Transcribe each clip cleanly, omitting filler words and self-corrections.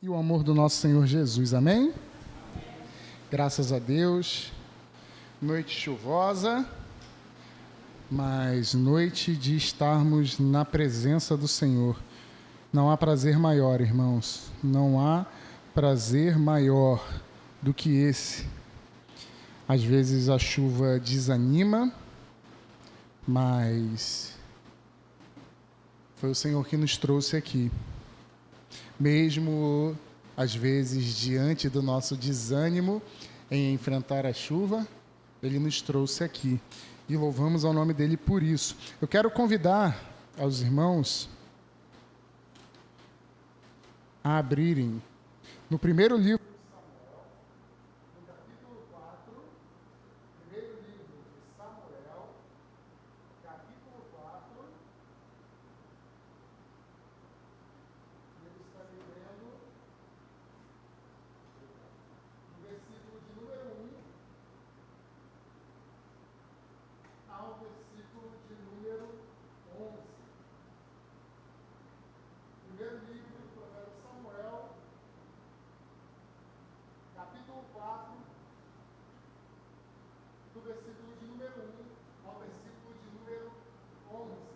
E o amor do nosso Senhor Jesus, amém? Graças a Deus. Noite chuvosa, mas noite de estarmos na presença do Senhor. Não há prazer maior, irmãos. Não há prazer maior do que esse. Às vezes a chuva desanima, mas foi o Senhor que nos trouxe aqui. Mesmo, às vezes, diante do nosso desânimo em enfrentar a chuva, Ele nos trouxe aqui. E louvamos ao nome dEle por isso. Eu quero convidar aos irmãos a abrirem no primeiro livro de Samuel, no capítulo 4, primeiro livro de Samuel, capítulo 4, ele está lendo do versículo de número 1 ao versículo de número 11. Primeiro livro do profeta Samuel, capítulo 4, do versículo de número 1 ao versículo de número 11.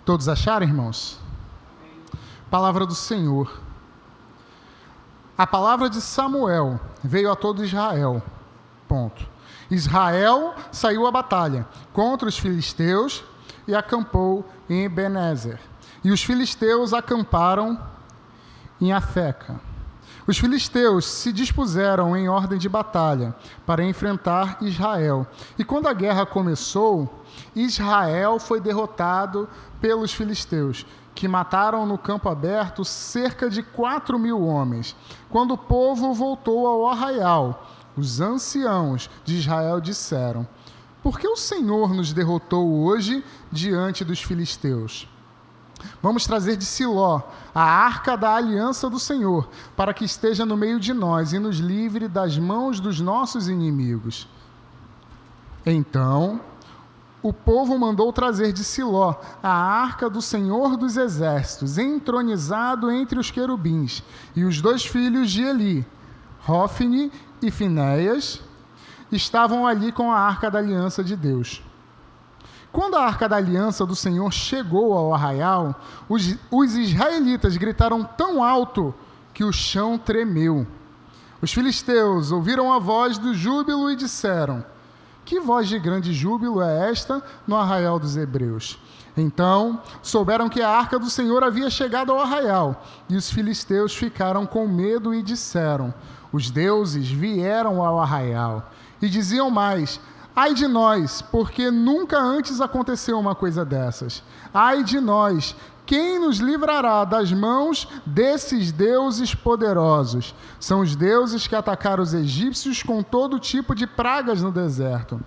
Todos acharam, irmãos? Palavra do Senhor. A palavra de Samuel veio a todo Israel. Ponto. Israel saiu à batalha contra os filisteus e acampou em Ebenezer. E os filisteus acamparam em Afeca. Os filisteus se dispuseram em ordem de batalha para enfrentar Israel. E quando a guerra começou, Israel foi derrotado pelos filisteus, que mataram no campo aberto cerca de 4.000 homens. Quando o povo voltou ao arraial, os anciãos de Israel disseram: por que o Senhor nos derrotou hoje diante dos filisteus? Vamos trazer de Siló a arca da aliança do Senhor, para que esteja no meio de nós e nos livre das mãos dos nossos inimigos. Então o povo mandou trazer de Siló a arca do Senhor dos Exércitos, entronizado entre os querubins, e os dois filhos de Eli, Hofni e Finéias, estavam ali com a arca da aliança de Deus. Quando a arca da aliança do Senhor chegou ao arraial, os israelitas gritaram tão alto que o chão tremeu. Os filisteus ouviram a voz do júbilo e disseram: que voz de grande júbilo é esta no arraial dos hebreus? Então souberam que a arca do Senhor havia chegado ao arraial, e os filisteus ficaram com medo e disseram: os deuses vieram ao arraial. E diziam mais: ai de nós, porque nunca antes aconteceu uma coisa dessas. Ai de nós, quem nos livrará das mãos desses deuses poderosos? São os deuses que atacaram os egípcios com todo tipo de pragas no deserto.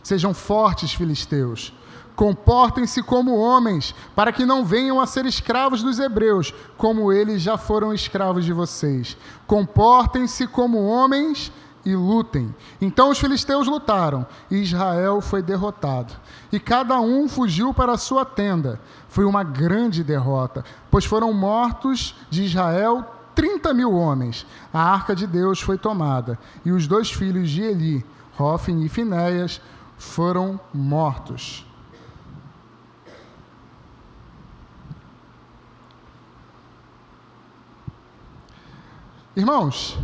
Sejam fortes, filisteus. Comportem-se como homens, para que não venham a ser escravos dos hebreus, como eles já foram escravos de vocês. Comportem-se como homens e lutem. Então os filisteus lutaram, e Israel foi derrotado. E cada um fugiu para a sua tenda. Foi uma grande derrota, pois foram mortos de Israel 30.000 homens. A arca de Deus foi tomada, e os dois filhos de Eli, Hofni e Finéias, foram mortos. Irmãos,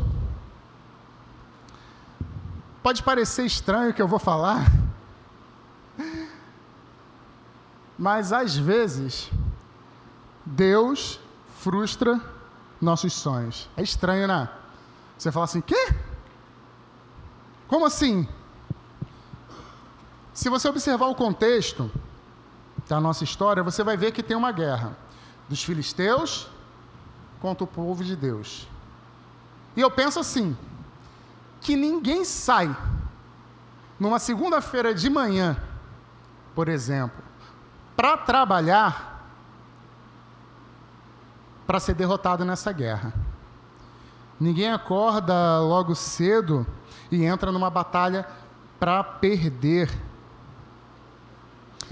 pode parecer estranho o que eu vou falar, mas às vezes Deus frustra nossos sonhos. É estranho, né? Você fala assim: quê? Como assim? Se você observar o contexto da nossa história, você vai ver que tem uma guerra dos filisteus contra o povo de Deus. E eu penso assim, que ninguém sai numa segunda-feira de manhã, por exemplo, para trabalhar, para ser derrotado nessa guerra. Ninguém acorda logo cedo e entra numa batalha para perder.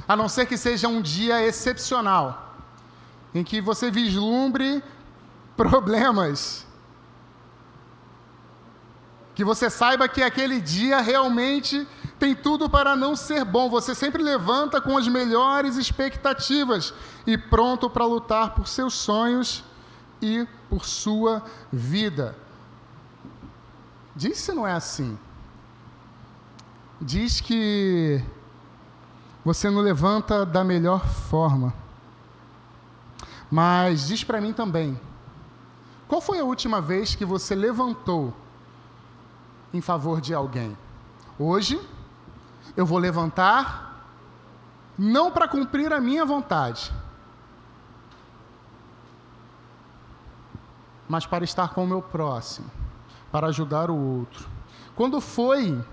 A não ser que seja um dia excepcional, em que você vislumbre problemas, que você saiba que aquele dia realmente tem tudo para não ser bom. Você sempre levanta com as melhores expectativas e pronto para lutar por seus sonhos e por sua vida. Diz que não é assim. Diz que você não levanta da melhor forma. Mas diz para mim também, qual foi a última vez que você levantou em favor de alguém? Hoje, eu vou levantar não para cumprir a minha vontade, mas para estar com o meu próximo, para ajudar o outro. Quando foi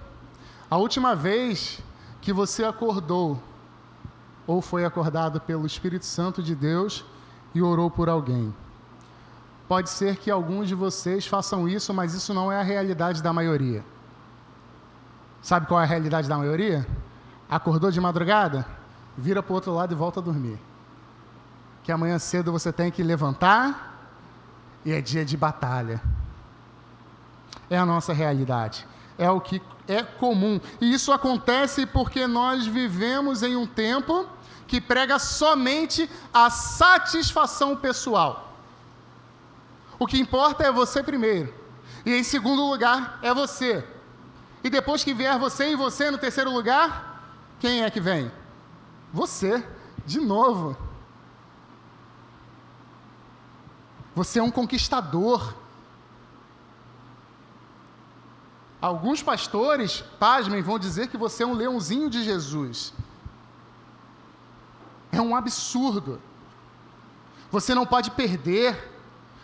a última vez que você acordou, ou foi acordado pelo Espírito Santo de Deus e orou por alguém? Pode ser que alguns de vocês façam isso, mas isso não é a realidade da maioria. Sabe qual é a realidade da maioria? Acordou de madrugada? Vira para o outro lado e volta a dormir. Que amanhã cedo você tem que levantar e é dia de batalha. É a nossa realidade. É o que é comum. E isso acontece porque nós vivemos em um tempo que prega somente a satisfação pessoal. O que importa é você primeiro. E em segundo lugar é você. E depois que vier você e você no terceiro lugar, quem é que vem? Você, de novo. Você é um conquistador. Alguns pastores, pasmem, vão dizer que você é um leãozinho de Jesus. É um absurdo. Você não pode perder.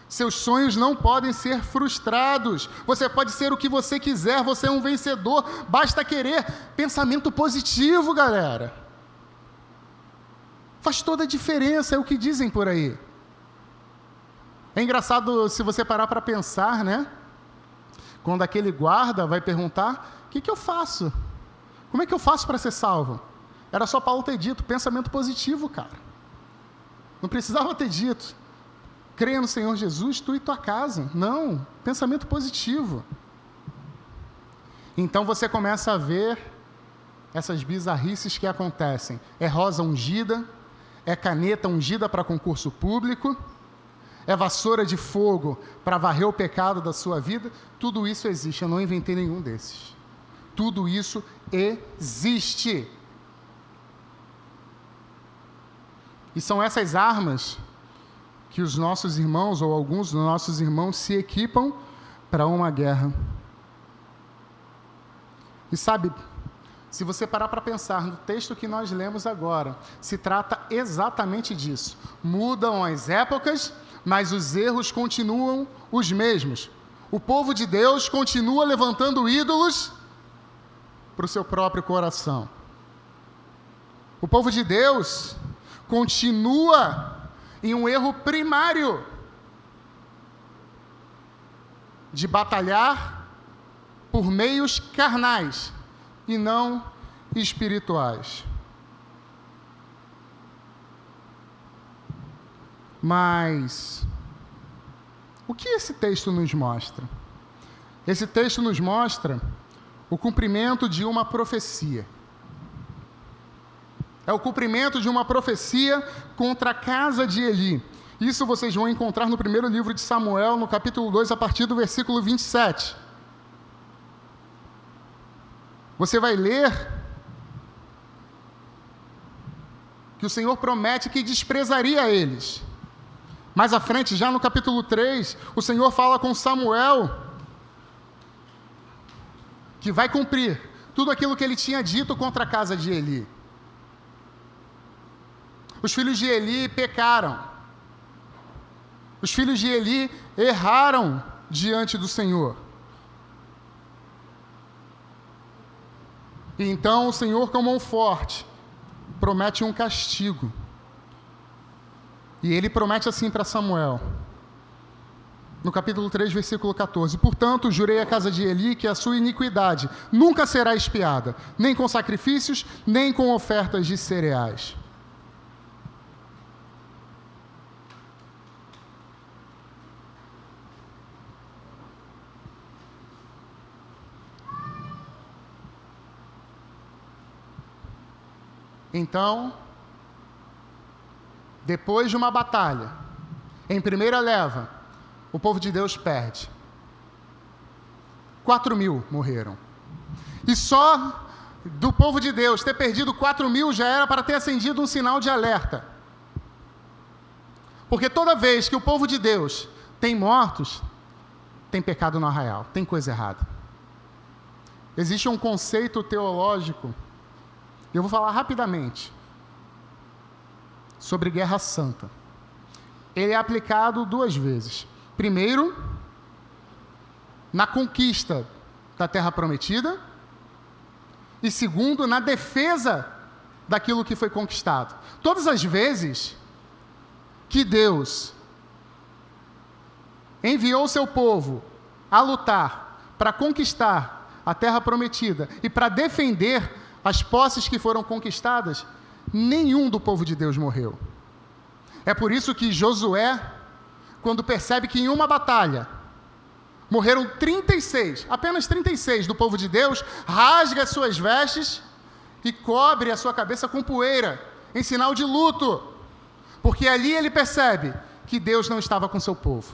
Seus sonhos não podem ser frustrados. Você pode ser o que você quiser. Você é um vencedor. Basta querer. Pensamento positivo, galera. Faz toda a diferença, é o que dizem por aí. É engraçado se você parar para pensar, né? Quando aquele guarda vai perguntar, o que eu faço? Como é que eu faço para ser salvo? Era só Paulo ter dito, pensamento positivo, cara. Não precisava ter dito, creia no Senhor Jesus, tu e tua casa. Não, pensamento positivo. Então você começa a ver essas bizarrices que acontecem. É rosa ungida, é caneta ungida para concurso público, é vassoura de fogo para varrer o pecado da sua vida. Tudo isso existe, eu não inventei nenhum desses. Tudo isso existe. E são essas armas que os nossos irmãos, ou alguns dos nossos irmãos, se equipam para uma guerra. E sabe, se você parar para pensar no texto que nós lemos agora, se trata exatamente disso. Mudam as épocas, mas os erros continuam os mesmos. O povo de Deus continua levantando ídolos para o seu próprio coração. O povo de Deus continua em um erro primário de batalhar por meios carnais e não espirituais. Mas o que esse texto nos mostra? Esse texto nos mostra o cumprimento de uma profecia. É o cumprimento de uma profecia contra a casa de Eli. Isso vocês vão encontrar no primeiro livro de Samuel, no capítulo 2, a partir do versículo 27. Você vai ler que o Senhor promete que desprezaria eles. Mais à frente, já no capítulo 3, o Senhor fala com Samuel que vai cumprir tudo aquilo que ele tinha dito contra a casa de Eli. Os filhos de Eli pecaram. Os filhos de Eli erraram diante do Senhor. E então o Senhor, com mão forte, promete um castigo. E ele promete assim para Samuel, no capítulo 3, versículo 14: portanto, jurei à casa de Eli que a sua iniquidade nunca será expiada, nem com sacrifícios, nem com ofertas de cereais. Então, depois de uma batalha, em primeira leva, o povo de Deus perde. 4.000 morreram. E só do povo de Deus ter perdido 4.000 já era para ter acendido um sinal de alerta. Porque toda vez que o povo de Deus tem mortos, tem pecado no arraial, tem coisa errada. Existe um conceito teológico, eu vou falar rapidamente, sobre guerra santa. Ele é aplicado 2 vezes. Primeiro, na conquista da terra prometida, e segundo, na defesa daquilo que foi conquistado. Todas as vezes que Deus enviou seu povo a lutar para conquistar a terra prometida e para defender as posses que foram conquistadas, nenhum do povo de Deus morreu. É por isso que Josué, quando percebe que em uma batalha morreram 36, apenas 36 do povo de Deus, rasga as suas vestes e cobre a sua cabeça com poeira, em sinal de luto, porque ali ele percebe que Deus não estava com seu povo.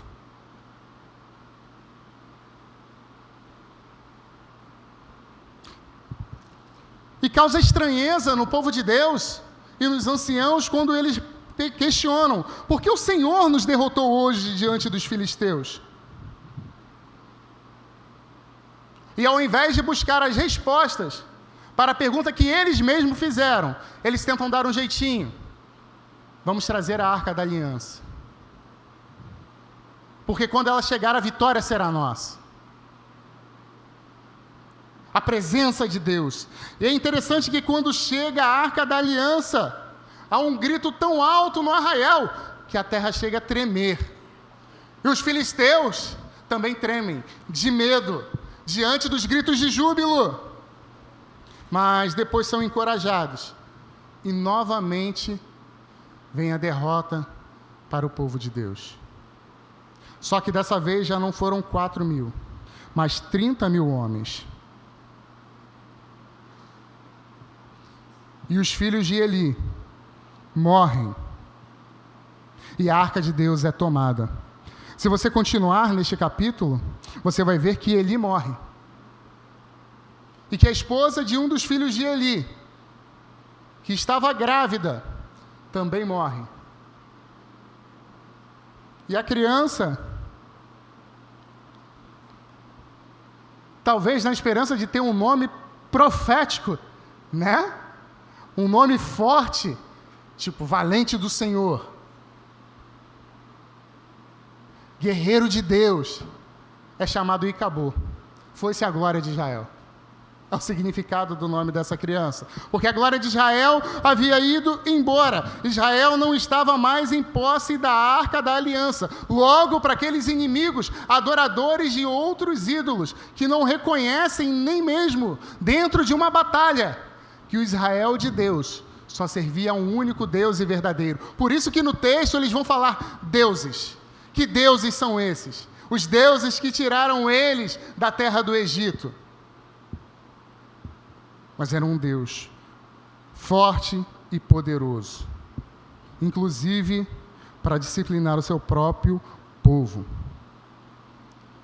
E causa estranheza no povo de Deus e nos anciãos quando eles questionam: por que o Senhor nos derrotou hoje diante dos filisteus? E ao invés de buscar as respostas para a pergunta que eles mesmos fizeram, eles tentam dar um jeitinho. Vamos trazer a Arca da Aliança. Porque quando ela chegar, a vitória será nossa. A presença de Deus. E é interessante que quando chega a Arca da Aliança, há um grito tão alto no arraial que a terra chega a tremer. E os filisteus também tremem de medo diante dos gritos de júbilo. Mas depois são encorajados. E novamente vem a derrota para o povo de Deus. Só que dessa vez já não foram 4.000, mas 30.000 homens. E os filhos de Eli morrem. E a arca de Deus é tomada. Se você continuar neste capítulo, você vai ver que Eli morre. E que a esposa de um dos filhos de Eli, que estava grávida, também morre. E a criança, talvez na esperança de ter um nome profético, né? Um nome forte, tipo valente do Senhor, guerreiro de Deus, é chamado Icabô. Foi-se a glória de Israel. É o significado do nome dessa criança. Porque a glória de Israel havia ido embora. Israel não estava mais em posse da Arca da Aliança. Logo, para aqueles inimigos, adoradores de outros ídolos, que não reconhecem nem mesmo dentro de uma batalha, que o Israel de Deus só servia a um único Deus e verdadeiro. Por isso que no texto eles vão falar deuses. Que deuses são esses? Os deuses que tiraram eles da terra do Egito. Mas era um Deus forte e poderoso, inclusive para disciplinar o seu próprio povo.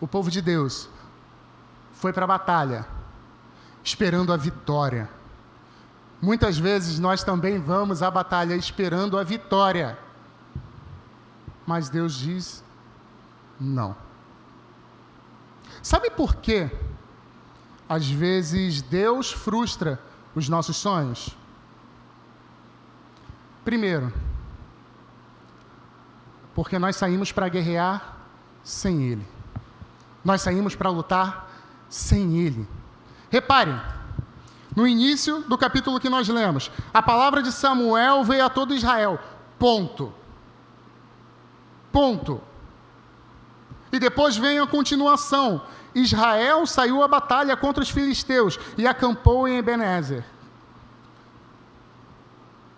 O povo de Deus foi para a batalha esperando a vitória. Muitas vezes nós também vamos à batalha esperando a vitória. Mas Deus diz não. Sabe por quê? Às vezes Deus frustra os nossos sonhos? Primeiro, Porque nós saímos para guerrear sem Ele. Nós saímos para lutar sem Ele. Reparem, no início do capítulo que nós lemos, a palavra de Samuel veio a todo Israel. Ponto. Ponto. E depois vem a continuação. Israel saiu à batalha contra os filisteus e acampou em Ebenezer.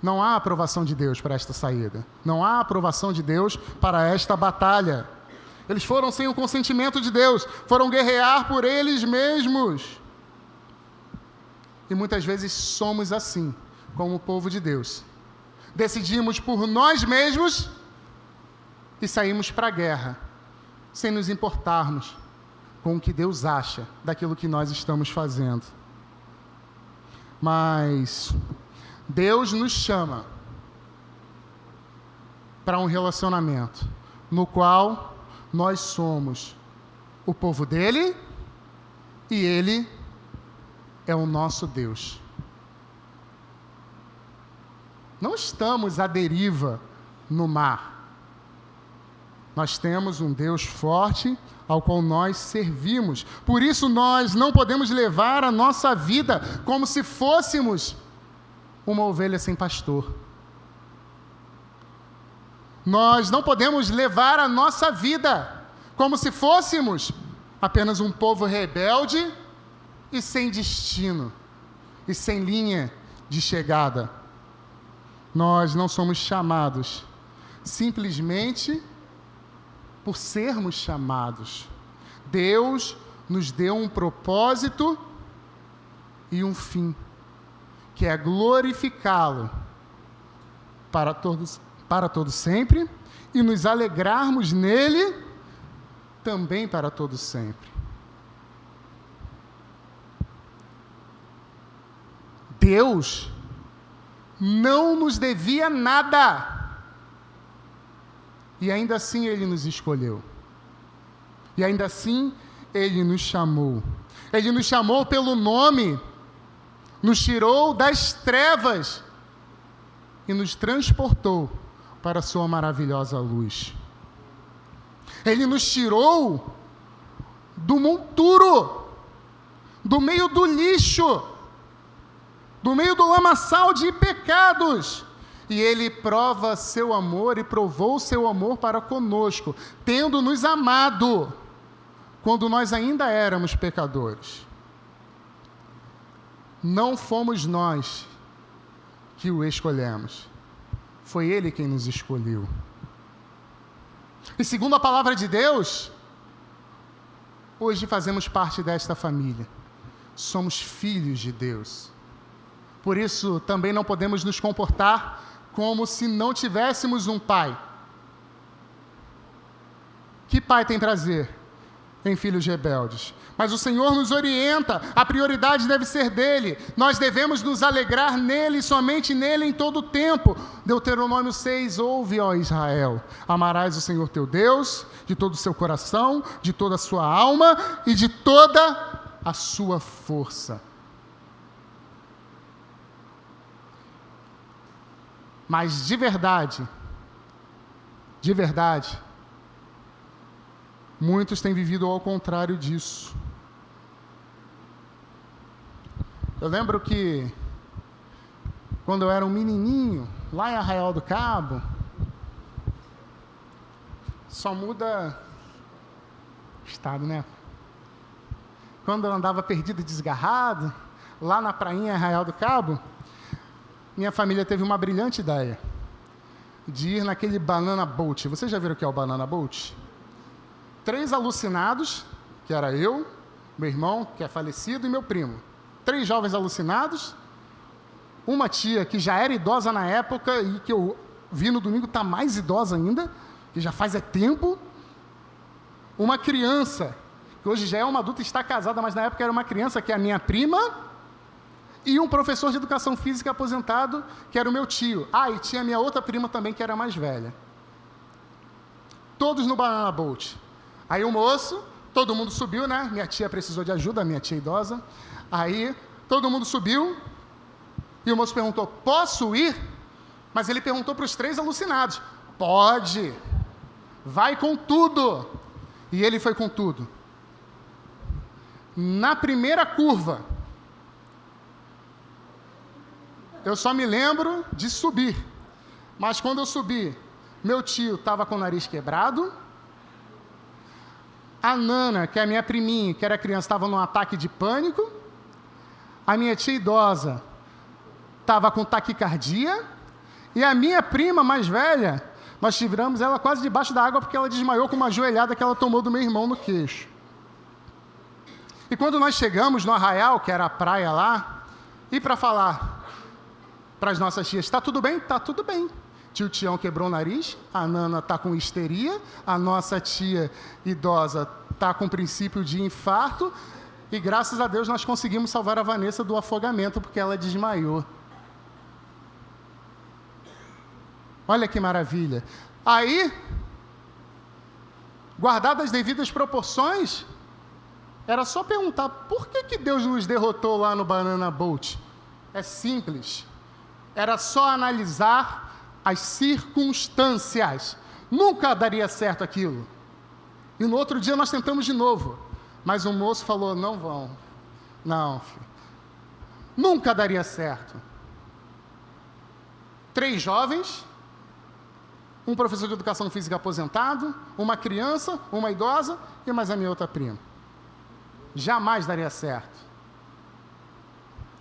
Não há aprovação de Deus para esta saída. Não há aprovação de Deus para esta batalha. Eles foram sem o consentimento de Deus. Foram guerrear por eles mesmos. E muitas vezes somos assim, como o povo de Deus. Decidimos por nós mesmos e saímos para a guerra, sem nos importarmos com o que Deus acha daquilo que nós estamos fazendo. Mas Deus nos chama para um relacionamento no qual nós somos o povo dele e ele é o nosso Deus. Não estamos à deriva no mar. Nós temos um Deus forte ao qual nós servimos. Por isso nós não podemos levar a nossa vida como se fôssemos uma ovelha sem pastor. Nós não podemos levar a nossa vida como se fôssemos apenas um povo rebelde e sem destino, e sem linha de chegada. Nós não somos chamados simplesmente por sermos chamados. Deus nos deu um propósito e um fim, que é glorificá-lo para todos sempre, e nos alegrarmos nele também para todos sempre. Deus não nos devia nada, e ainda assim Ele nos escolheu, e ainda assim Ele nos chamou. Ele nos chamou pelo nome, nos tirou das trevas e nos transportou para a sua maravilhosa luz. Ele nos tirou do monturo, do meio do lixo, do meio do lamaçal de pecados. E Ele prova seu amor e provou seu amor para conosco, tendo nos amado quando nós ainda éramos pecadores. Não fomos nós que o escolhemos. Foi Ele quem nos escolheu. E segundo a palavra de Deus, hoje fazemos parte desta família. Somos filhos de Deus. Por isso, também não podemos nos comportar como se não tivéssemos um pai. Que pai tem prazer em filhos rebeldes? Mas o Senhor nos orienta, a prioridade deve ser dele. Nós devemos nos alegrar nele, somente nele em todo o tempo. Deuteronômio 6, ouve, ó Israel, amarás o Senhor teu Deus de todo o seu coração, de toda a sua alma e de toda a sua força. Mas de verdade, muitos têm vivido ao contrário disso. Eu lembro que, quando eu era um menininho, lá em Arraial do Cabo, só muda estado, né? Quando eu andava perdido e desgarrado, lá na prainha Arraial do Cabo, minha família teve uma brilhante ideia de ir naquele Banana Boat. Vocês já viram o que é o Banana Boat? 3 alucinados, que era eu, meu irmão, que é falecido, e meu primo. 3 jovens alucinados, uma tia que já era idosa na época e que eu vi no domingo está mais idosa ainda, que já faz tempo, uma criança, que hoje já é uma adulta e está casada, mas na época era uma criança, que é a minha prima, e um professor de educação física aposentado, que era o meu tio. Ah, e tinha a minha outra prima também, que era mais velha. Todos no Banana Boat. Aí o moço, todo mundo subiu, né? Minha tia precisou de ajuda, minha tia idosa. Aí todo mundo subiu e o moço perguntou, posso ir? Mas ele perguntou para os 3 alucinados. Pode. vai com tudo. E ele foi com tudo. Na primeira curva, eu só me lembro de subir. Mas quando eu subi, meu tio estava com o nariz quebrado. A Nana, que é a minha priminha, que era criança, estava num ataque de pânico. A minha tia idosa estava com taquicardia. E a minha prima mais velha, nós tiramos ela quase debaixo da água porque ela desmaiou com uma joelhada que ela tomou do meu irmão no queixo. E quando nós chegamos no Arraial, que era a praia lá, e para falar para as nossas tias, está tudo bem? Está tudo bem. Tio Tião quebrou o nariz, a Nana está com histeria, a nossa tia idosa está com princípio de infarto, e graças a Deus nós conseguimos salvar a Vanessa do afogamento, porque ela desmaiou. Olha que maravilha. Aí, guardadas as devidas proporções, era só perguntar, por que Deus nos derrotou lá no Banana Boat? É simples. Era só analisar as circunstâncias. Nunca daria certo aquilo. E no outro dia nós tentamos de novo. Mas o moço falou, não vão. Não, filho. Nunca daria certo. 3 jovens, um professor de educação física aposentado, uma criança, uma idosa e mais a minha outra prima. Jamais daria certo.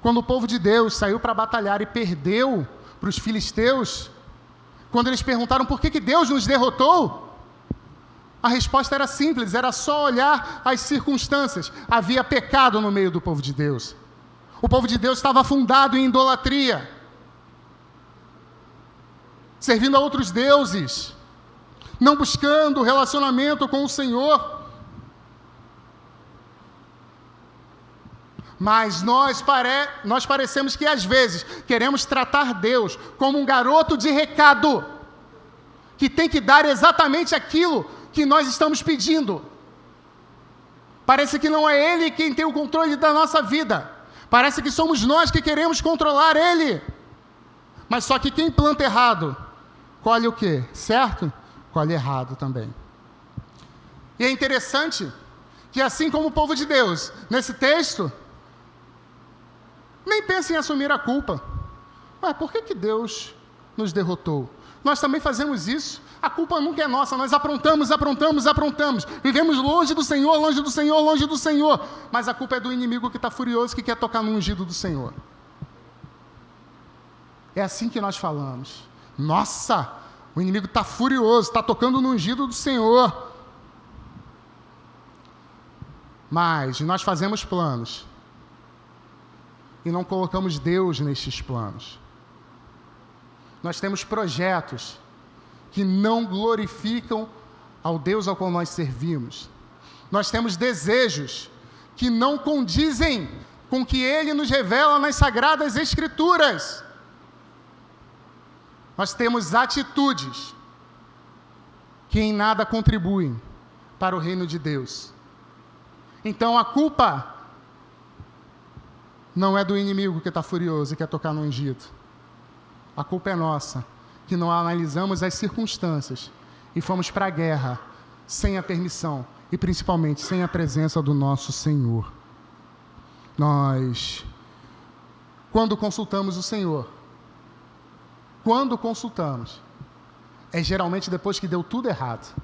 Quando o povo de Deus saiu para batalhar e perdeu para os filisteus, quando eles perguntaram por que Deus nos derrotou, a resposta era simples, era só olhar as circunstâncias. Havia pecado no meio do povo de Deus. O povo de Deus estava afundado em idolatria, servindo a outros deuses, não buscando relacionamento com o Senhor. Mas nós parecemos que às vezes queremos tratar Deus como um garoto de recado, que tem que dar exatamente aquilo que nós estamos pedindo. Parece que não é Ele quem tem o controle da nossa vida. Parece que somos nós que queremos controlar Ele. Mas só que quem planta errado, colhe o quê? Certo? Colhe errado também. E é interessante que assim como o povo de Deus, nesse texto, nem pensa em assumir a culpa. Ué, por que Deus nos derrotou? Nós também fazemos isso. A culpa nunca é nossa. Nós aprontamos. Vivemos longe do Senhor, longe do Senhor, longe do Senhor. Mas a culpa é do inimigo que está furioso, que quer tocar no ungido do Senhor. É assim que nós falamos. Nossa, o inimigo está furioso, está tocando no ungido do Senhor. Mas nós fazemos planos e não colocamos Deus nestes planos. Nós temos projetos que não glorificam ao Deus ao qual nós servimos. Nós temos desejos que não condizem com o que Ele nos revela nas Sagradas Escrituras. Nós temos atitudes que em nada contribuem para o reino de Deus. Então a culpa não é do inimigo que está furioso e quer tocar no ungido. A culpa é nossa, que não analisamos as circunstâncias e fomos para a guerra sem a permissão e principalmente sem a presença do nosso Senhor. Nós, quando consultamos o Senhor, é geralmente depois que deu tudo errado.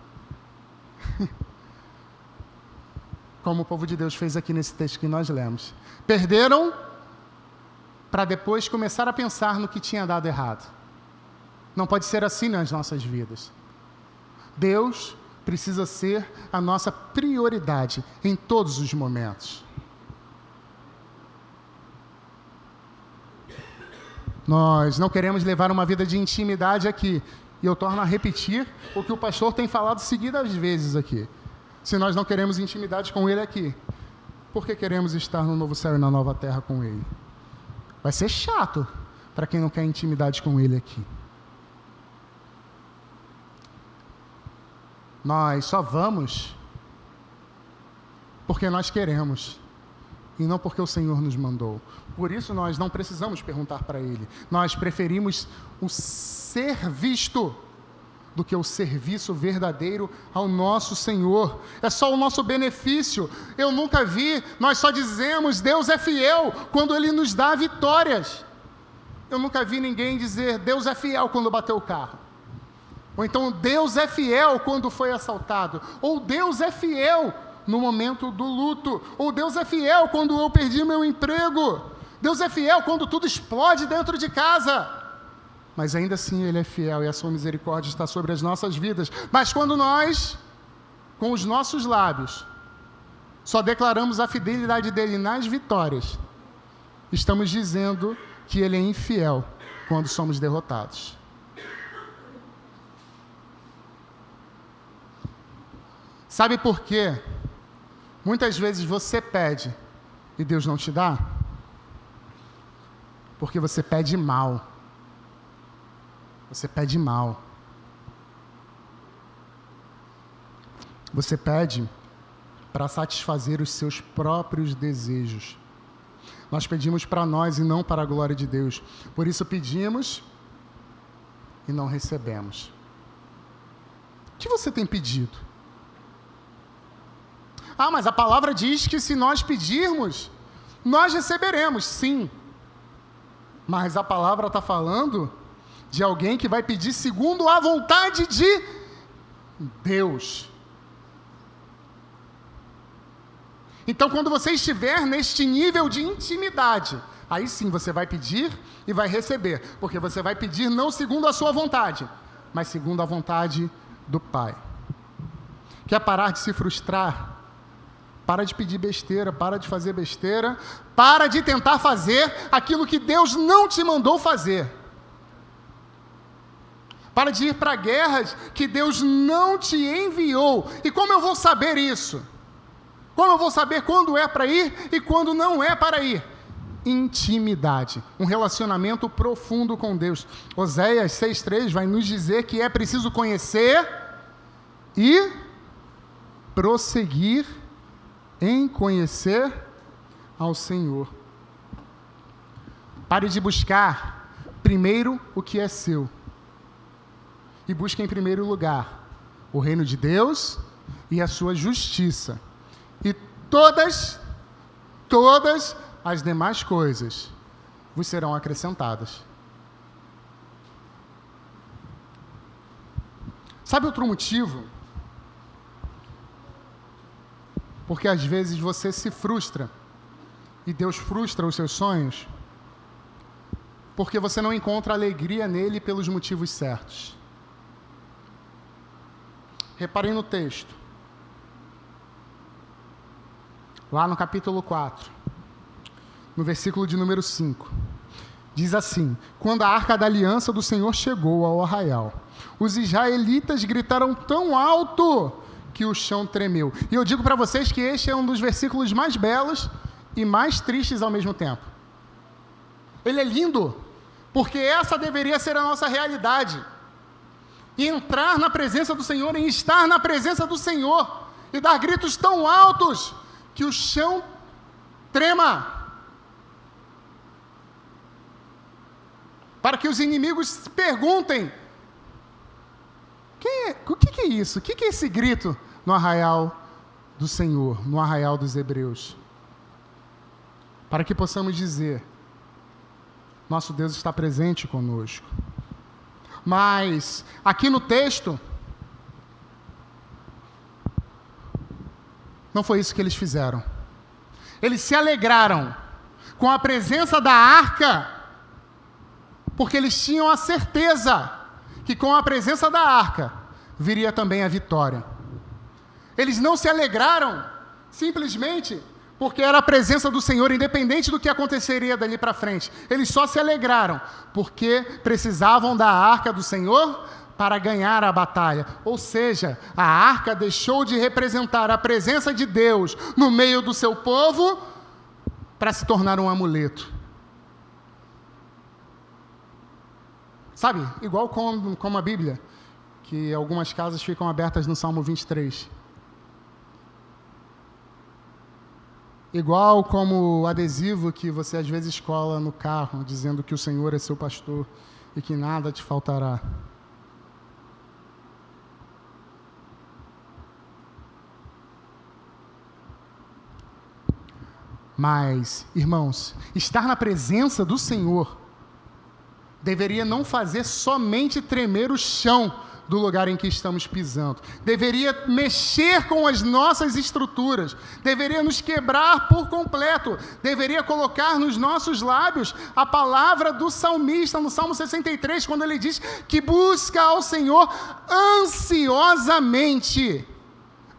Como o povo de Deus fez aqui nesse texto que nós lemos. Perderam para depois começar a pensar no que tinha dado errado. Não pode ser assim nas nossas vidas. Deus precisa ser a nossa prioridade em todos os momentos. Nós não queremos levar uma vida de intimidade aqui. E eu torno a repetir o que o pastor tem falado seguidas vezes aqui. Se nós não queremos intimidade com Ele aqui, por que queremos estar no novo céu e na nova terra com Ele? Vai ser chato para quem não quer intimidade com Ele aqui. Nós só vamos porque nós queremos e não porque o Senhor nos mandou. Por isso nós não precisamos perguntar para Ele. Nós preferimos o ser visto do que o serviço verdadeiro ao nosso Senhor. É só o nosso benefício. Eu nunca vi, nós só dizemos Deus é fiel quando Ele nos dá vitórias. Eu nunca vi ninguém dizer Deus é fiel quando bateu o carro. Ou então Deus é fiel quando foi assaltado. Ou Deus é fiel no momento do luto. Ou Deus é fiel quando eu perdi meu emprego. Deus é fiel quando tudo explode dentro de casa. Mas ainda assim Ele é fiel e a sua misericórdia está sobre as nossas vidas. Mas quando nós, com os nossos lábios, só declaramos a fidelidade dEle nas vitórias, estamos dizendo que Ele é infiel quando somos derrotados. Sabe por quê? Muitas vezes você pede e Deus não te dá? Porque você pede mal. Você pede mal. Você pede para satisfazer os seus próprios desejos. Nós pedimos para nós e não para a glória de Deus. Por isso pedimos e não recebemos. O que você tem pedido? Ah, mas a palavra diz que se nós pedirmos, nós receberemos. Sim. Mas a palavra está falando de alguém que vai pedir segundo a vontade de Deus. Então, quando você estiver neste nível de intimidade, aí sim você vai pedir e vai receber. Porque você vai pedir não segundo a sua vontade, mas segundo a vontade do Pai. Quer parar de se frustrar? Para de pedir besteira, para de fazer besteira, para de tentar fazer aquilo que Deus não te mandou fazer. Para de ir para guerras que Deus não te enviou. E como eu vou saber isso? Como eu vou saber quando é para ir e quando não é para ir? Intimidade, um relacionamento profundo com Deus. Oséias 6,3 vai nos dizer que é preciso conhecer e prosseguir em conhecer ao Senhor. Pare de buscar primeiro o que é seu. E busque em primeiro lugar o reino de Deus e a sua justiça. E todas as demais coisas vos serão acrescentadas. Sabe outro motivo? Porque às vezes você se frustra e Deus frustra os seus sonhos porque você não encontra alegria nele pelos motivos certos. Reparem no texto. Lá no capítulo 4, no versículo de número 5. Diz assim: quando a arca da aliança do Senhor chegou ao arraial, os israelitas gritaram tão alto que o chão tremeu. E eu digo para vocês que este é um dos versículos mais belos e mais tristes ao mesmo tempo. Ele é lindo, porque essa deveria ser a nossa realidade. E entrar na presença do Senhor, e estar na presença do Senhor, e dar gritos tão altos que o chão trema. Para que os inimigos se perguntem: o que é isso? O que é esse grito no arraial do Senhor, no arraial dos hebreus? Para que possamos dizer: nosso Deus está presente conosco. Mas, aqui no texto, não foi isso que eles fizeram. Eles se alegraram com a presença da arca, porque eles tinham a certeza que com a presença da arca viria também a vitória. Eles não se alegraram simplesmente porque era a presença do Senhor, independente do que aconteceria dali para frente. Eles só se alegraram porque precisavam da arca do Senhor para ganhar a batalha. Ou seja, a arca deixou de representar a presença de Deus no meio do seu povo para se tornar um amuleto. Sabe, igual como a Bíblia, que algumas casas ficam abertas no Salmo 23. Igual como o adesivo que você às vezes cola no carro, dizendo que o Senhor é seu pastor e que nada te faltará. Mas, irmãos, estar na presença do Senhor deveria não fazer somente tremer o chão do lugar em que estamos pisando. Deveria mexer com as nossas estruturas. Deveria nos quebrar por completo. Deveria colocar nos nossos lábios a palavra do salmista, no Salmo 63, quando ele diz que busca ao Senhor ansiosamente.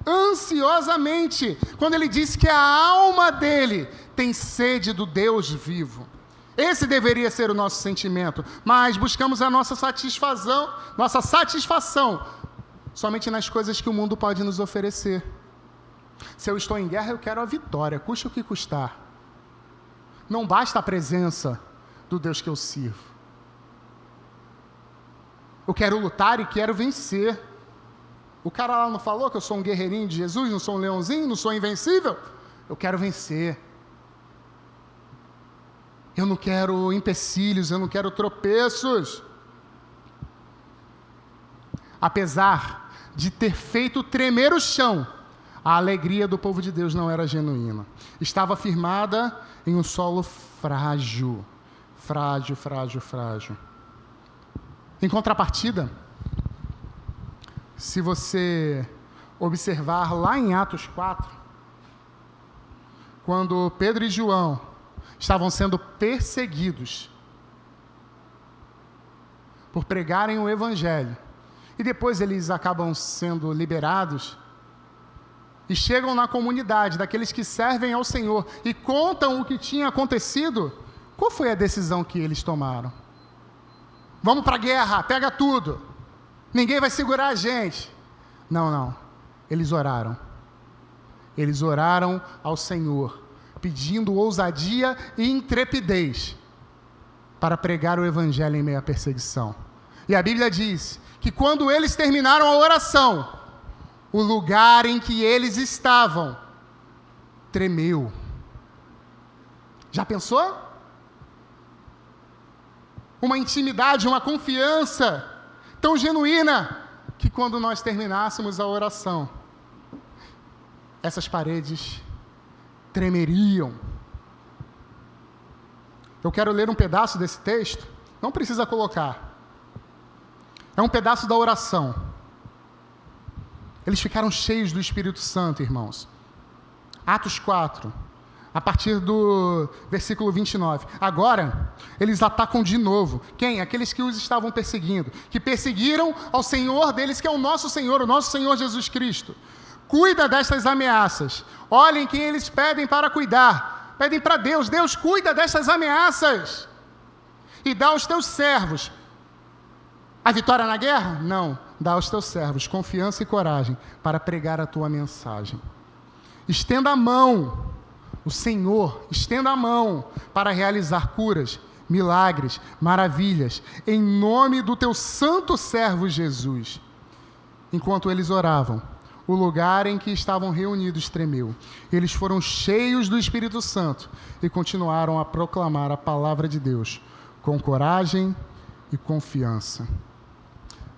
Ansiosamente. Quando ele diz que a alma dele tem sede do Deus vivo. Esse deveria ser o nosso sentimento, mas buscamos a nossa satisfação somente nas coisas que o mundo pode nos oferecer. Se eu estou em guerra, eu quero a vitória, custe o que custar. Não basta a presença do Deus que eu sirvo. Eu quero lutar e quero vencer. O cara lá não falou que eu sou um guerreirinho de Jesus, não sou um leãozinho, não sou invencível? Eu quero vencer. Eu não quero empecilhos, eu não quero tropeços. Apesar de ter feito tremer o chão, a alegria do povo de Deus não era genuína. Estava firmada em um solo frágil. Frágil. Em contrapartida, se você observar lá em Atos 4, quando Pedro e João estavam sendo perseguidos por pregarem o Evangelho, e depois eles acabam sendo liberados, e chegam na comunidade daqueles que servem ao Senhor, e contam o que tinha acontecido. Qual foi a decisão que eles tomaram? Vamos para a guerra, pega tudo, ninguém vai segurar a gente. Não, eles oraram ao Senhor, pedindo ousadia e intrepidez para pregar o Evangelho em meio à perseguição. E a Bíblia diz que quando eles terminaram a oração, o lugar em que eles estavam tremeu. Já pensou? Uma intimidade, uma confiança tão genuína que quando nós terminássemos a oração, essas paredes tremeriam. Eu quero ler um pedaço desse texto, não precisa colocar. É um pedaço da oração. Eles ficaram cheios do Espírito Santo, irmãos. Atos 4, a partir do versículo 29. Agora, eles atacam de novo. Quem? Aqueles que os estavam perseguindo, que perseguiram ao Senhor deles, que é o nosso Senhor Jesus Cristo. Cuida destas ameaças. Olhem quem eles pedem para cuidar. Pedem para Deus. Deus, cuida destas ameaças. E dá aos teus servos a vitória na guerra? Não. Dá aos teus servos confiança e coragem para pregar a tua mensagem. Estenda a mão. O Senhor, estenda a mão para realizar curas, milagres, maravilhas, em nome do teu santo servo Jesus. Enquanto eles oravam, o lugar em que estavam reunidos tremeu. Eles foram cheios do Espírito Santo e continuaram a proclamar a palavra de Deus com coragem e confiança.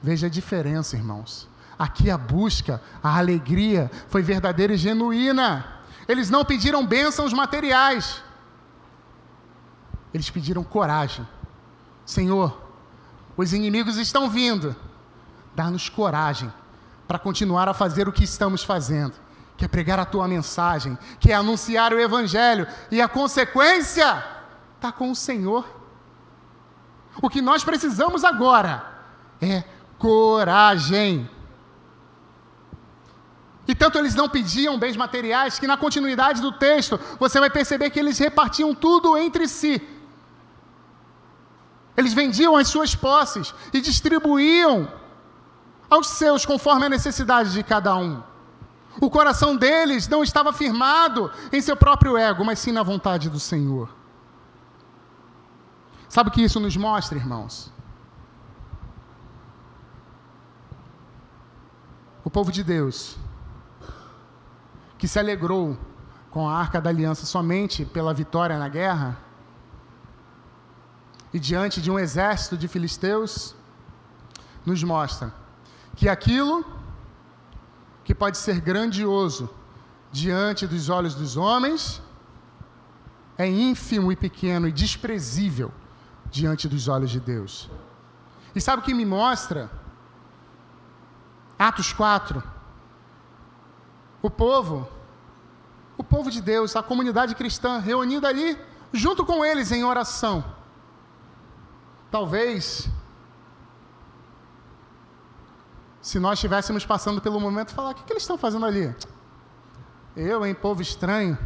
Veja a diferença, irmãos. Aqui a busca, a alegria foi verdadeira e genuína. Eles não pediram bênçãos materiais. Eles pediram coragem. Senhor, os inimigos estão vindo. Dá-nos coragem para continuar a fazer o que estamos fazendo, que é pregar a tua mensagem, que é anunciar o Evangelho, e a consequência está com o Senhor. O que nós precisamos agora é coragem. E tanto eles não pediam bens materiais, que na continuidade do texto, você vai perceber que eles repartiam tudo entre si. Eles vendiam as suas posses e distribuíam aos seus, conforme a necessidade de cada um. O coração deles não estava firmado em seu próprio ego, mas sim na vontade do Senhor. Sabe o que isso nos mostra, irmãos? O povo de Deus, que se alegrou com a Arca da Aliança somente pela vitória na guerra, e diante de um exército de filisteus, nos mostra que aquilo que pode ser grandioso diante dos olhos dos homens, é ínfimo e pequeno e desprezível diante dos olhos de Deus. E sabe o que me mostra? Atos 4. O povo de Deus, a comunidade cristã, reunida ali, junto com eles em oração. Talvez, se nós estivéssemos passando pelo momento, falar, o que eles estão fazendo ali? Eu, em povo estranho,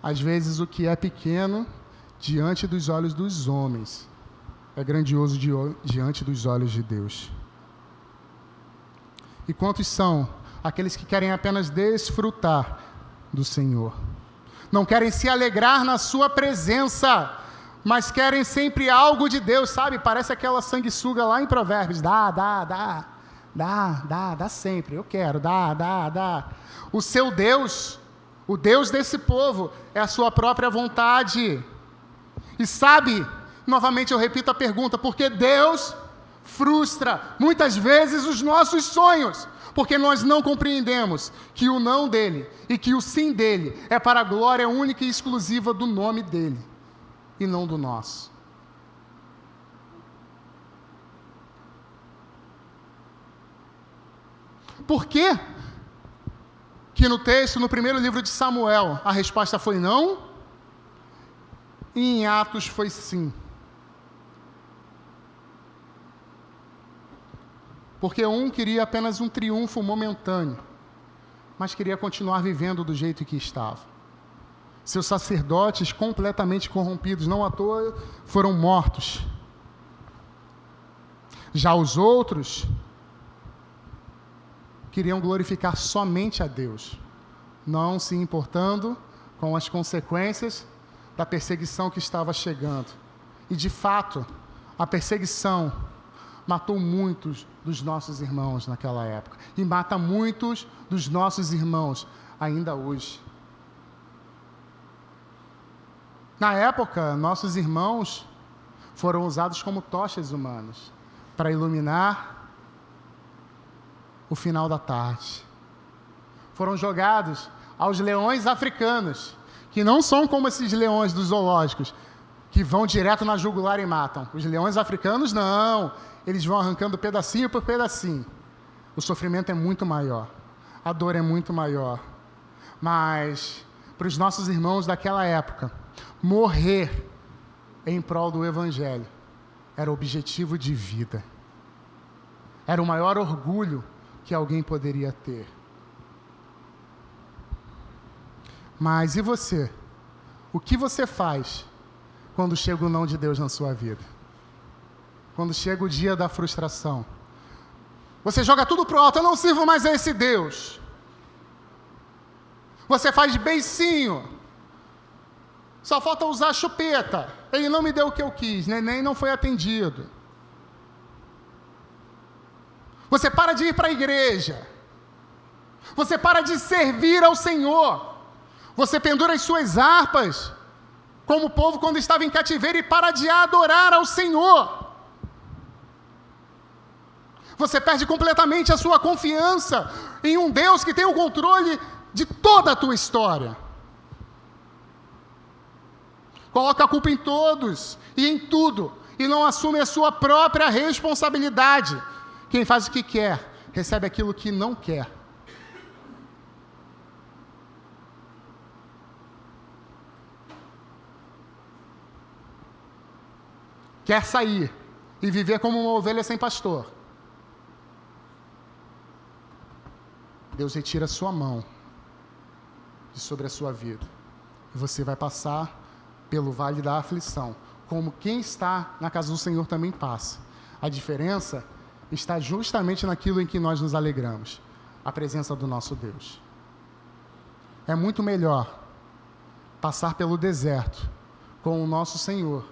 às vezes o que é pequeno diante dos olhos dos homens é grandioso diante dos olhos de Deus. E quantos são aqueles que querem apenas desfrutar do Senhor? Não querem se alegrar na sua presença, mas querem sempre algo de Deus, sabe? Parece aquela sanguessuga lá em Provérbios. Dá sempre. Eu quero, dá. O seu Deus, o Deus desse povo, é a sua própria vontade. E sabe, novamente eu repito a pergunta, porque Deus frustra muitas vezes os nossos sonhos, porque nós não compreendemos que o não dele e que o sim dele é para a glória única e exclusiva do nome dele e não do nosso. Por quê que no texto, no primeiro livro de Samuel, a resposta foi não, e em Atos foi sim? Porque um queria apenas um triunfo momentâneo, mas queria continuar vivendo do jeito que estava. Seus sacerdotes completamente corrompidos, não à toa, foram mortos. Já os outros queriam glorificar somente a Deus, não se importando com as consequências da perseguição que estava chegando. E de fato, a perseguição matou muitos dos nossos irmãos naquela época. E mata muitos dos nossos irmãos ainda hoje. Na época, nossos irmãos foram usados como tochas humanas para iluminar o final da tarde. Foram jogados aos leões africanos, que não são como esses leões dos zoológicos, que vão direto na jugular e matam. Os leões africanos, não. Eles vão arrancando pedacinho por pedacinho. O sofrimento é muito maior. A dor é muito maior. Mas, para os nossos irmãos daquela época, morrer em prol do Evangelho era o objetivo de vida. Era o maior orgulho que alguém poderia ter. Mas e você? O que você faz quando chega o não de Deus na sua vida? Quando chega o dia da frustração? Você joga tudo pro alto, eu não sirvo mais a esse Deus. Você faz beicinho. Só falta usar chupeta. Ele não me deu o que eu quis, nem não foi atendido. Você para de ir para a igreja. Você para de servir ao Senhor. Você pendura as suas harpas, como o povo quando estava em cativeiro, e para de adorar ao Senhor. Você perde completamente a sua confiança em um Deus que tem o controle de toda a tua história. Coloca a culpa em todos e em tudo, e não assume a sua própria responsabilidade. Quem faz o que quer, recebe aquilo que não quer. Quer sair e viver como uma ovelha sem pastor? Deus retira a sua mão de sobre a sua vida. E você vai passar pelo vale da aflição, como quem está na casa do Senhor também passa. A diferença está justamente naquilo em que nós nos alegramos, a presença do nosso Deus. É muito melhor passar pelo deserto com o nosso Senhor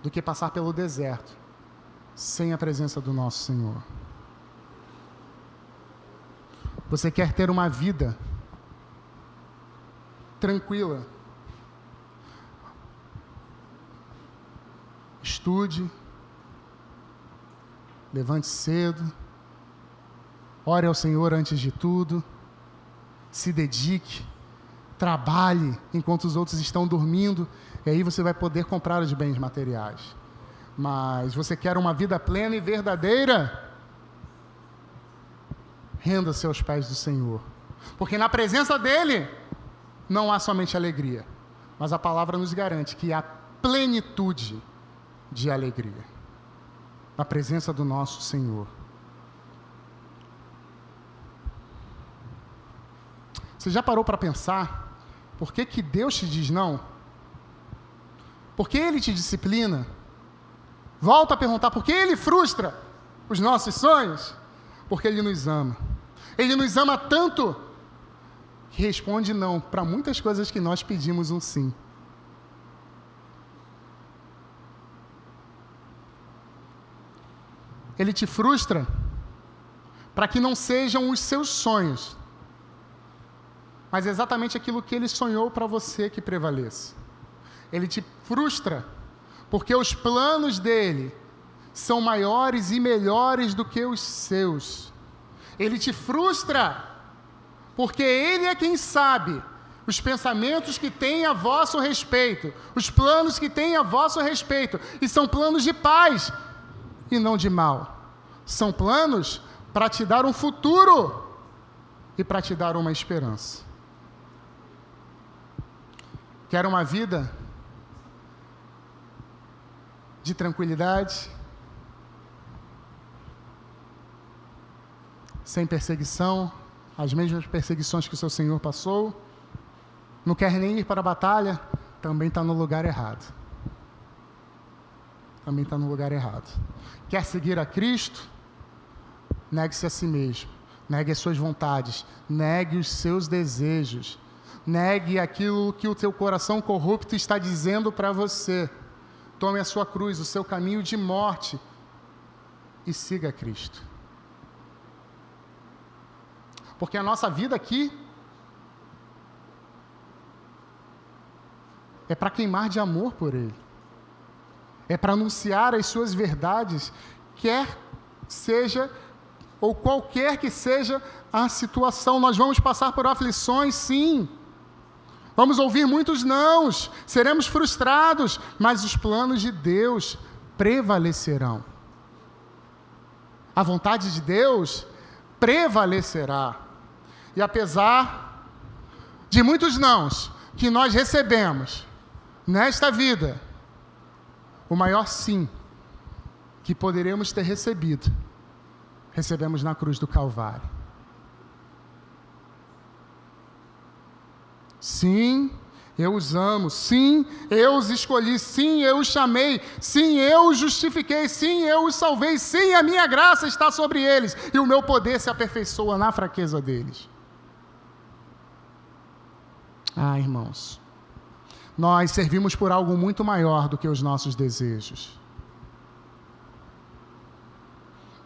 do que passar pelo deserto sem a presença do nosso Senhor. Você quer ter uma vida tranquila? Estude, levante cedo, ore ao Senhor antes de tudo, se dedique Trabalhe enquanto os outros estão dormindo, e aí você vai poder comprar os bens materiais. Mas você quer uma vida plena e verdadeira? Renda-se aos pés do Senhor. Porque na presença dEle não há somente alegria, mas a palavra nos garante que há plenitude de alegria na presença do nosso Senhor. Você já parou para pensar por que Deus te diz não? Por que Ele te disciplina? Volta a perguntar, por que Ele frustra os nossos sonhos? Porque Ele nos ama. Ele nos ama tanto que responde não para muitas coisas que nós pedimos um sim. Ele te frustra para que não sejam os seus sonhos, mas exatamente aquilo que Ele sonhou para você que prevaleça. Ele te frustra porque os planos dEle são maiores e melhores do que os seus. Ele te frustra porque Ele é quem sabe os pensamentos que tem a vosso respeito, os planos que tem a vosso respeito, e são planos de paz e não de mal. São planos para te dar um futuro e para te dar uma esperança. Quer uma vida de tranquilidade, sem perseguição, as mesmas perseguições que o seu Senhor passou? Não quer nem ir para a batalha? Também está no lugar errado. Também está no lugar errado. Quer seguir a Cristo? Negue-se a si mesmo. Negue as suas vontades. Negue os seus desejos. Negue aquilo que o teu coração corrupto está dizendo para você. Tome a sua cruz, o seu caminho de morte, e siga Cristo. Porque a nossa vida aqui é para queimar de amor por Ele. É para anunciar as suas verdades, quer seja ou qualquer que seja a situação. Nós vamos passar por aflições, sim. Vamos ouvir muitos nãos, seremos frustrados, mas os planos de Deus prevalecerão. A vontade de Deus prevalecerá. E apesar de muitos nãos que nós recebemos nesta vida, o maior sim que poderemos ter recebido, recebemos na cruz do Calvário. Sim, eu os amo. Sim, eu os escolhi. Sim, eu os chamei. Sim, eu os justifiquei. Sim, eu os salvei. Sim, a minha graça está sobre eles e o meu poder se aperfeiçoa na fraqueza deles. Ah, irmãos, nós servimos por algo muito maior do que os nossos desejos.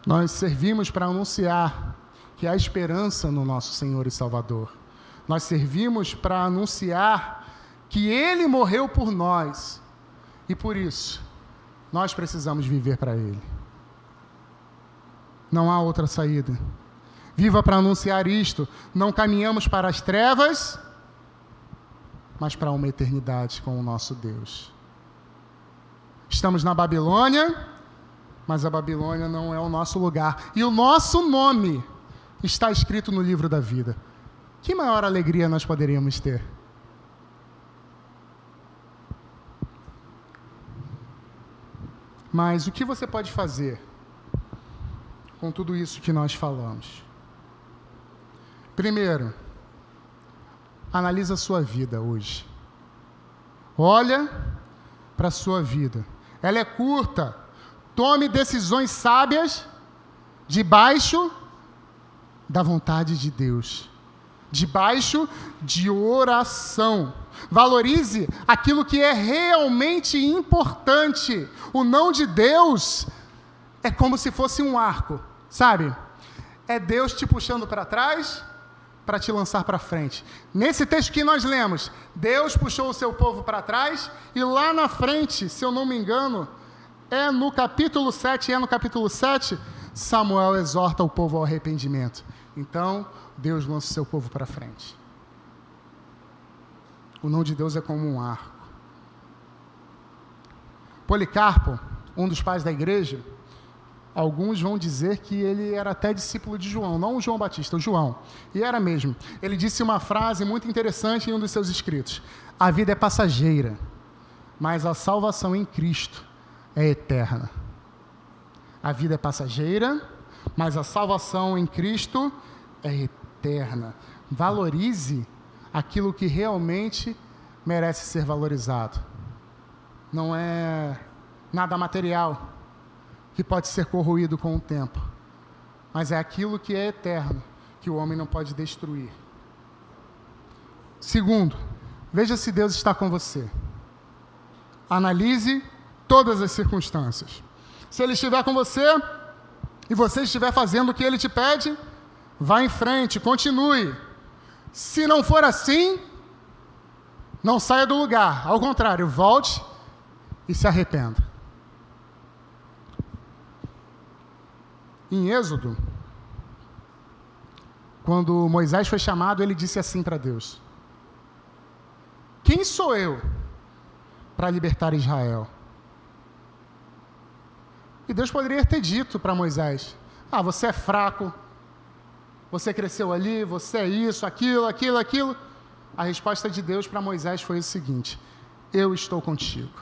Nós servimos para anunciar que há esperança no nosso Senhor e Salvador. Nós servimos para anunciar que Ele morreu por nós. E por isso, nós precisamos viver para Ele. Não há outra saída. Viva para anunciar isto. Não caminhamos para as trevas, mas para uma eternidade com o nosso Deus. Estamos na Babilônia, mas a Babilônia não é o nosso lugar. E o nosso nome está escrito no livro da vida. Que maior alegria nós poderíamos ter? Mas o que você pode fazer com tudo isso que nós falamos? Primeiro, analisa a sua vida hoje. Olha para a sua vida. Ela é curta. Tome decisões sábias debaixo da vontade de Deus. Debaixo de oração. Valorize aquilo que é realmente importante. O não de Deus é como se fosse um arco, sabe? É Deus te puxando para trás para te lançar para frente. Nesse texto que nós lemos, Deus puxou o seu povo para trás e lá na frente, se eu não me engano, é no capítulo 7, Samuel exorta o povo ao arrependimento. Então, Deus lança o seu povo para frente. O não de Deus é como um arco. Policarpo, um dos pais da igreja, alguns vão dizer que ele era até discípulo de João, não o João Batista, o João. E era mesmo. Ele disse uma frase muito interessante em um dos seus escritos: a vida é passageira, mas a salvação em Cristo é eterna. A vida é passageira, mas a salvação em Cristo é eterna. Valorize aquilo que realmente merece ser valorizado. Não é nada material que pode ser corroído com o tempo, mas é aquilo que é eterno, que o homem não pode destruir. Segundo, veja se Deus está com você. Analise todas as circunstâncias. Se Ele estiver com você e você estiver fazendo o que Ele te pede, vá em frente, continue. Se não for assim, não saia do lugar. Ao contrário, volte e se arrependa. Em Êxodo, quando Moisés foi chamado, ele disse assim para Deus: quem sou eu para libertar Israel? E Deus poderia ter dito para Moisés: você é fraco, você cresceu ali, você é isso, aquilo. A resposta de Deus para Moisés foi o seguinte: eu estou contigo.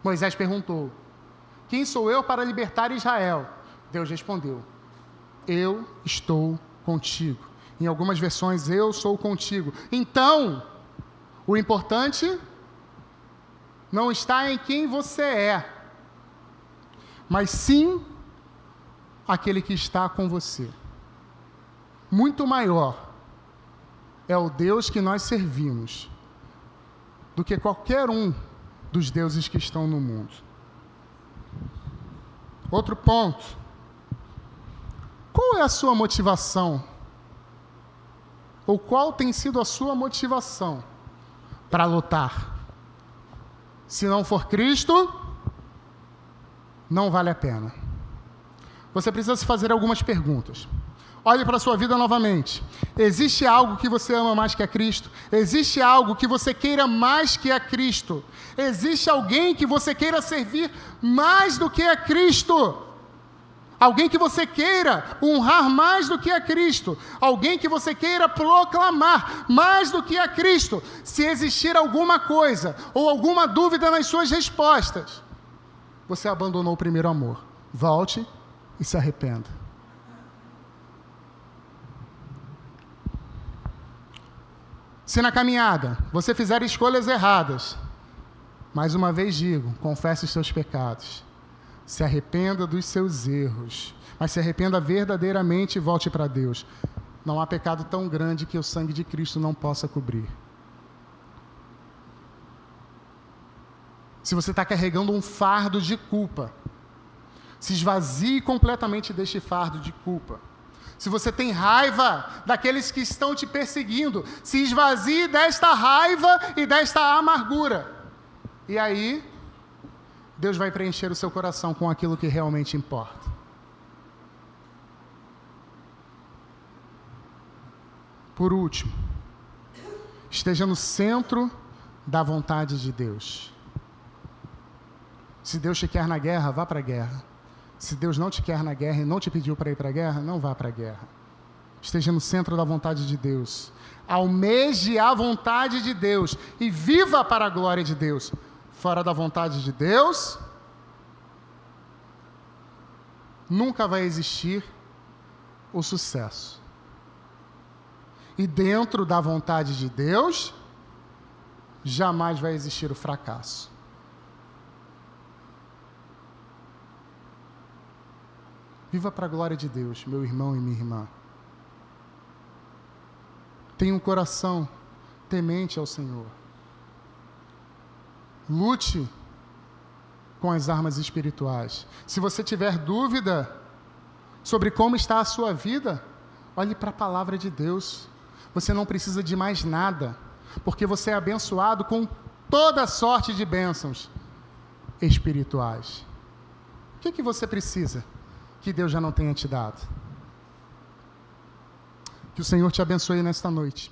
Moisés perguntou: quem sou eu para libertar Israel? Deus respondeu: eu estou contigo. Em algumas versões, eu sou contigo. Então, o importante não está em quem você é, mas sim aquele que está com você. Muito maior é o Deus que nós servimos do que qualquer um dos deuses que estão no mundo. Outro ponto: qual é a sua motivação? Ou qual tem sido a sua motivação para lutar? Se não for Cristo, não vale a pena. Você precisa se fazer algumas perguntas. Olhe para a sua vida novamente. Existe algo que você ama mais que a Cristo? Existe algo que você queira mais que a Cristo? Existe alguém que você queira servir mais do que a Cristo? Alguém que você queira honrar mais do que a Cristo? Alguém que você queira proclamar mais do que a Cristo? Se existir alguma coisa ou alguma dúvida nas suas respostas, você abandonou o primeiro amor. Volte e se arrependa. Se na caminhada você fizer escolhas erradas, mais uma vez digo, confesse os seus pecados. Se arrependa dos seus erros, mas se arrependa verdadeiramente e volte para Deus. Não há pecado tão grande que o sangue de Cristo não possa cobrir. Se você está carregando um fardo de culpa, se esvazie completamente deste fardo de culpa. Se você tem raiva daqueles que estão te perseguindo, se esvazie desta raiva e desta amargura. E aí, Deus vai preencher o seu coração com aquilo que realmente importa. Por último, esteja no centro da vontade de Deus. Se Deus te quer na guerra, vá para a guerra. Se Deus não te quer na guerra e não te pediu para ir para a guerra, não vá para a guerra. Esteja no centro da vontade de Deus. Almeje a vontade de Deus e viva para a glória de Deus. Fora da vontade de Deus, nunca vai existir o sucesso. E dentro da vontade de Deus, jamais vai existir o fracasso. Viva para a glória de Deus, meu irmão e minha irmã. Tenha um coração temente ao Senhor. Lute com as armas espirituais. Se você tiver dúvida sobre como está a sua vida, olhe para a palavra de Deus. Você não precisa de mais nada, porque você é abençoado com toda sorte de bênçãos espirituais. O que você precisa que Deus já não tenha te dado? Que o Senhor te abençoe nesta noite.